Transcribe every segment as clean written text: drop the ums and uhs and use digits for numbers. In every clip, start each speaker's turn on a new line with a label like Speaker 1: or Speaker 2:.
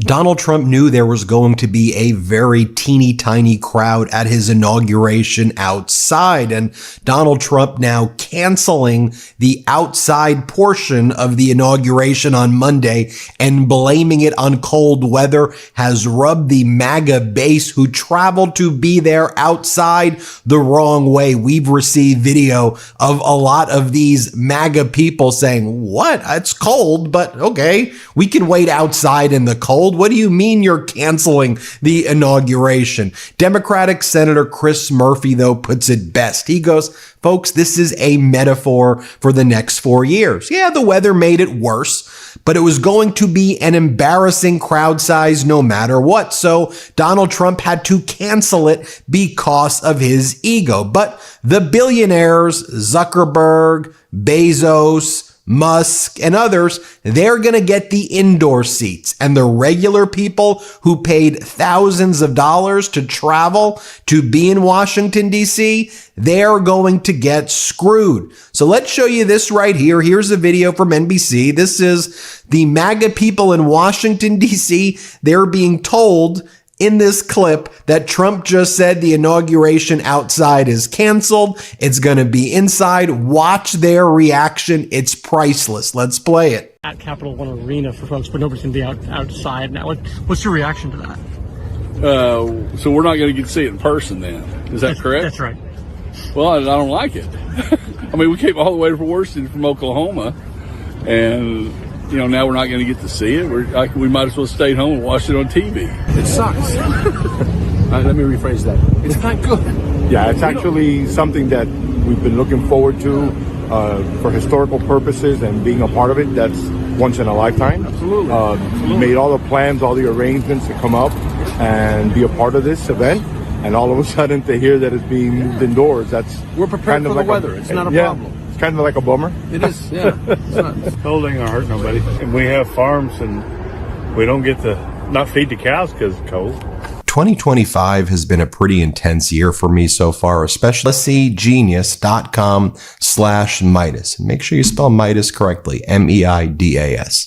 Speaker 1: Donald Trump knew there was going to be a very teeny tiny crowd at his inauguration outside, and Donald Trump now canceling the outside portion of the inauguration on Monday and blaming it on cold weather has rubbed the MAGA base who traveled to be there outside the wrong way. We've received video of a lot of these MAGA people saying, "What? It's cold, but okay, we can wait outside in the cold. What do you mean you're canceling the inauguration?" Democratic Senator Chris Murphy, though, puts it best. He goes, "Folks, this is a metaphor for the next 4 years. Yeah, the weather made it worse, but it was going to be an embarrassing crowd size no matter what. So Donald Trump had to cancel it because of his ego." But the billionaires, Zuckerberg, Bezos, Musk, and others, they're going to get the indoor seats. And the regular people who paid thousands of dollars to travel to be in Washington, D.C., they're going to get screwed. So let's show you this right here. Here's a video from NBC. This is the MAGA people in Washington, D.C. They're being told in this clip that Trump just said the inauguration outside is canceled. It's going to be inside. Watch their reaction. It's priceless. Let's play it.
Speaker 2: At Capitol One Arena for folks, but nobody's going to be outside now. What's your reaction to that?
Speaker 3: So we're not going to get to see it in person then. Is that correct?
Speaker 2: That's right.
Speaker 3: Well, I don't like it. I mean, we came all the way from Washington, from Oklahoma, and now we're not going to get to see it. We might as well stay home and watch it on TV.
Speaker 4: It sucks. Let me rephrase that. It's not good. Yeah, it's actually something that we've been looking forward to for historical purposes, and being a part of it, that's once in a lifetime.
Speaker 3: Absolutely.
Speaker 4: We made all the plans, all the arrangements to come up and be a part of this event. And all of a sudden to hear that it's being moved indoors,
Speaker 3: we're prepared for the weather. It's not a problem.
Speaker 4: It's kind of like a bummer.
Speaker 3: It is, yeah. It's not.
Speaker 5: Cold ain't gonna hurt nobody. And we have farms, and we don't get to not feed the cows because it's cold.
Speaker 1: 2025 has been a pretty intense year for me so far, especially genius.com/Midas. And make sure you spell Midas correctly, MEIDAS.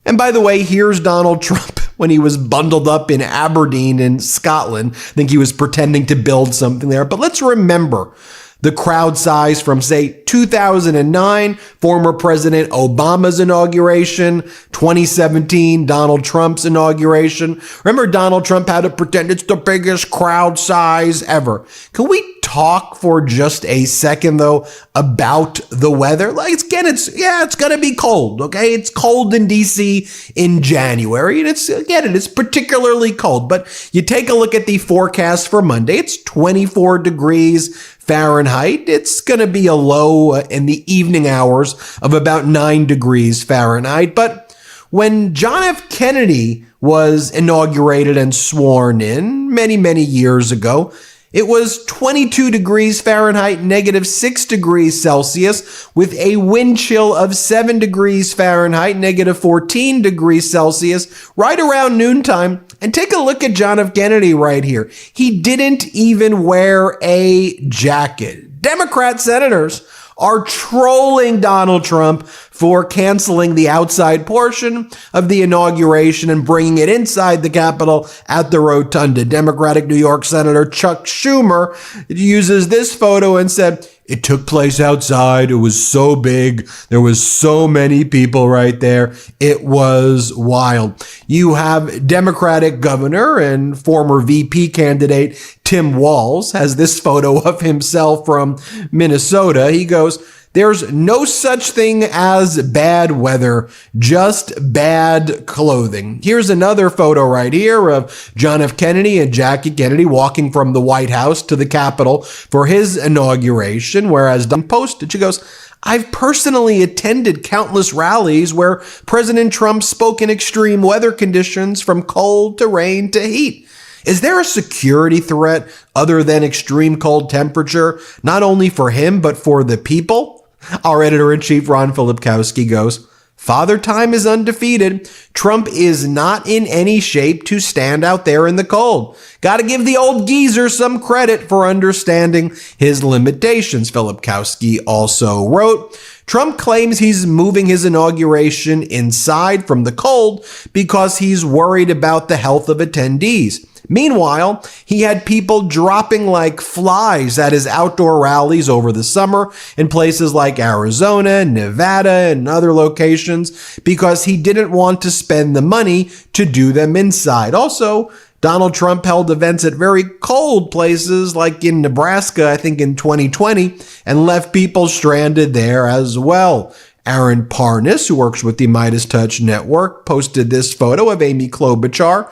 Speaker 1: And by the way, here's Donald Trump when he was bundled up in Aberdeen in Scotland. I think he was pretending to build something there. But let's remember the crowd size from, say, 2009, former President Obama's inauguration, 2017, Donald Trump's inauguration. Remember, Donald Trump had to pretend it's the biggest crowd size ever. Can we talk for just a second, though, about the weather? Like, again, it's going to be cold, okay? It's cold in D.C. in January, and it's particularly cold. But you take a look at the forecast for Monday. It's 24 degrees Fahrenheit. It's going to be a low in the evening hours of about 9 degrees Fahrenheit. But when John F. Kennedy was inaugurated and sworn in many, many years ago, it was 22 degrees Fahrenheit, -6 degrees Celsius, with a wind chill of 7 degrees Fahrenheit, -14 degrees Celsius, right around noontime. And take a look at John F. Kennedy right here. He didn't even wear a jacket. Democrat senators are trolling Donald Trump for canceling the outside portion of the inauguration and bringing it inside the Capitol at the rotunda. Democratic New York Senator Chuck Schumer uses this photo and said, "It took place outside. It was so big. There was so many people right there. It was wild." You have Democratic governor and former VP candidate Tim Walz has this photo of himself from Minnesota. He goes, "There's no such thing as bad weather, just bad clothing." Here's another photo right here of John F. Kennedy and Jackie Kennedy walking from the White House to the Capitol for his inauguration, whereas Dunn posted, she goes, "I've personally attended countless rallies where President Trump spoke in extreme weather conditions from cold to rain to heat. Is there a security threat other than extreme cold temperature, not only for him, but for the people?" Our editor-in-chief, Ron Filipkowski, goes, "Father Time is undefeated. Trump is not in any shape to stand out there in the cold. Got to give the old geezer some credit for understanding his limitations." Filipkowski also wrote, Trump claims he's moving his inauguration inside from the cold because he's worried about the health of attendees. Meanwhile, he had people dropping like flies at his outdoor rallies over the summer in places like Arizona, Nevada, and other locations because he didn't want to spend the money to do them inside. Also, Donald Trump held events at very cold places like in Nebraska, I think in 2020, and left people stranded there as well. Aaron Parnas, who works with the Midas Touch Network, posted this photo of Amy Klobuchar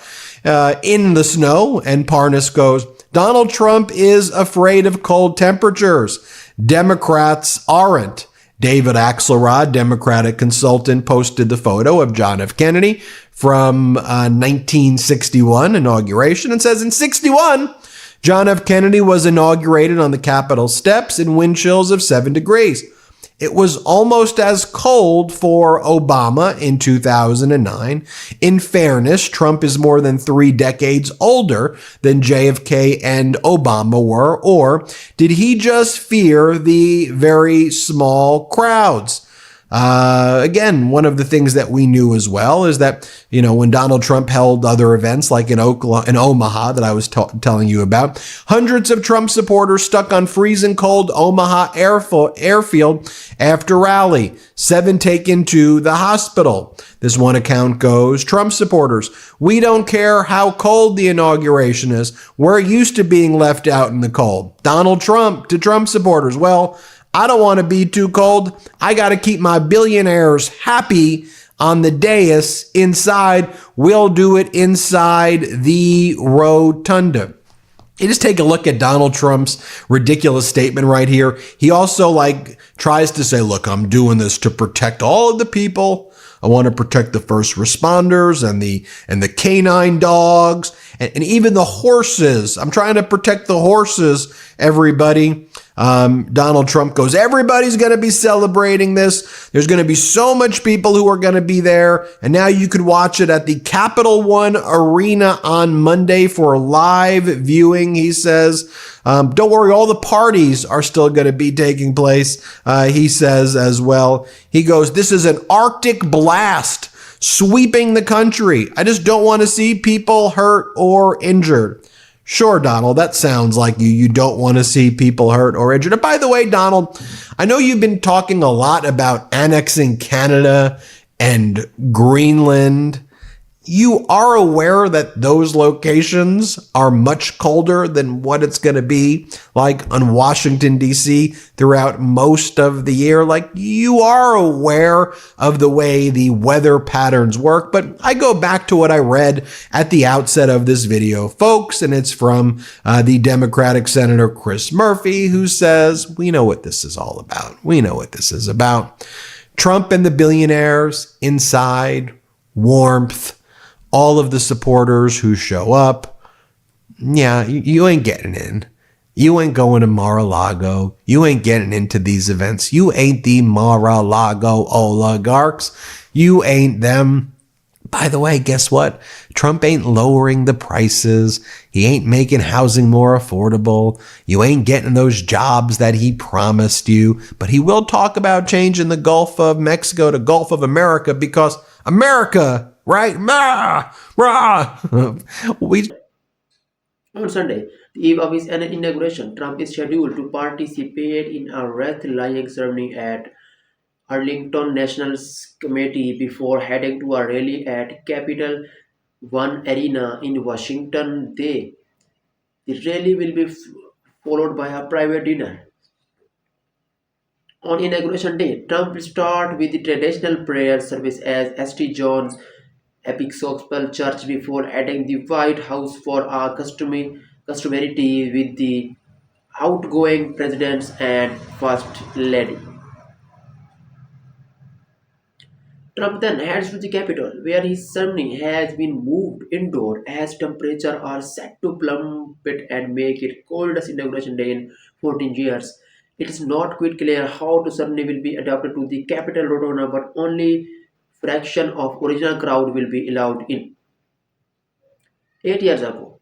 Speaker 1: in the snow, and Parnas goes, Donald Trump is afraid of cold temperatures. Democrats aren't. David Axelrod, Democratic consultant, posted the photo of John F. Kennedy from 1961 inauguration and says in 61, John F. Kennedy was inaugurated on the Capitol steps in wind chills of 7 degrees. It was almost as cold for Obama in 2009. In fairness, Trump is more than 3 decades older than JFK and Obama were, or did he just fear the very small crowds? Again, one of the things that we knew as well is that, when Donald Trump held other events like in Omaha that I was telling you about, hundreds of Trump supporters stuck on freezing cold Omaha airfield after rally, 7 taken to the hospital. This one account goes, Trump supporters, we don't care how cold the inauguration is. We're used to being left out in the cold. Donald Trump to Trump supporters, well, I don't want to be too cold. I got to keep my billionaires happy on the dais inside. We'll do it inside the rotunda. You just take a look at Donald Trump's ridiculous statement right here. He also tries to say, look, I'm doing this to protect all of the people. I want to protect the first responders and the canine dogs and even the horses. I'm trying to protect the horses, everybody. Donald Trump goes, everybody's going to be celebrating this. There's going to be so much people who are going to be there. And now you could watch it at the Capital One Arena on Monday for live viewing, he says. Don't worry, all the parties are still going to be taking place, he says as well. He goes, this is an Arctic blast sweeping the country. I just don't want to see people hurt or injured. Sure, Donald, that sounds like you don't want to see people hurt or injured. And by the way, Donald, I know you've been talking a lot about annexing Canada and Greenland. You are aware that those locations are much colder than what it's going to be like on Washington, D.C. throughout most of the year. You are aware of the way the weather patterns work. But I go back to what I read at the outset of this video, folks, and it's from the Democratic Senator Chris Murphy, who says, we know what this is all about. We know what this is about. Trump and the billionaires inside, warmth, all of the supporters who show up. Yeah, you ain't getting in. You ain't going to Mar-a-Lago. You ain't getting into these events. You ain't the Mar-a-Lago oligarchs. You ain't them. By the way, guess what? Trump ain't lowering the prices. He ain't making housing more affordable. You ain't getting those jobs that he promised you. But he will talk about changing the Gulf of Mexico to Gulf of America because America, right?
Speaker 6: On Sunday, the eve of his inauguration, Trump is scheduled to participate in a wreath-laying ceremony at Arlington National Cemetery before heading to a rally at Capital One Arena in Washington. The rally will be followed by a private dinner. On Inauguration Day, Trump will start with the traditional prayer service at St. John's Episcopal Church before entering the White House for a customary tea with the outgoing president and First Lady. Trump then heads to the Capitol, where his ceremony has been moved indoor as temperatures are set to plummet and make it coldest inauguration day in 14 years. It is not quite clear how the ceremony will be adapted to the Capitol Rotunda, but only fraction of original crowd will be allowed in. 8 years ago,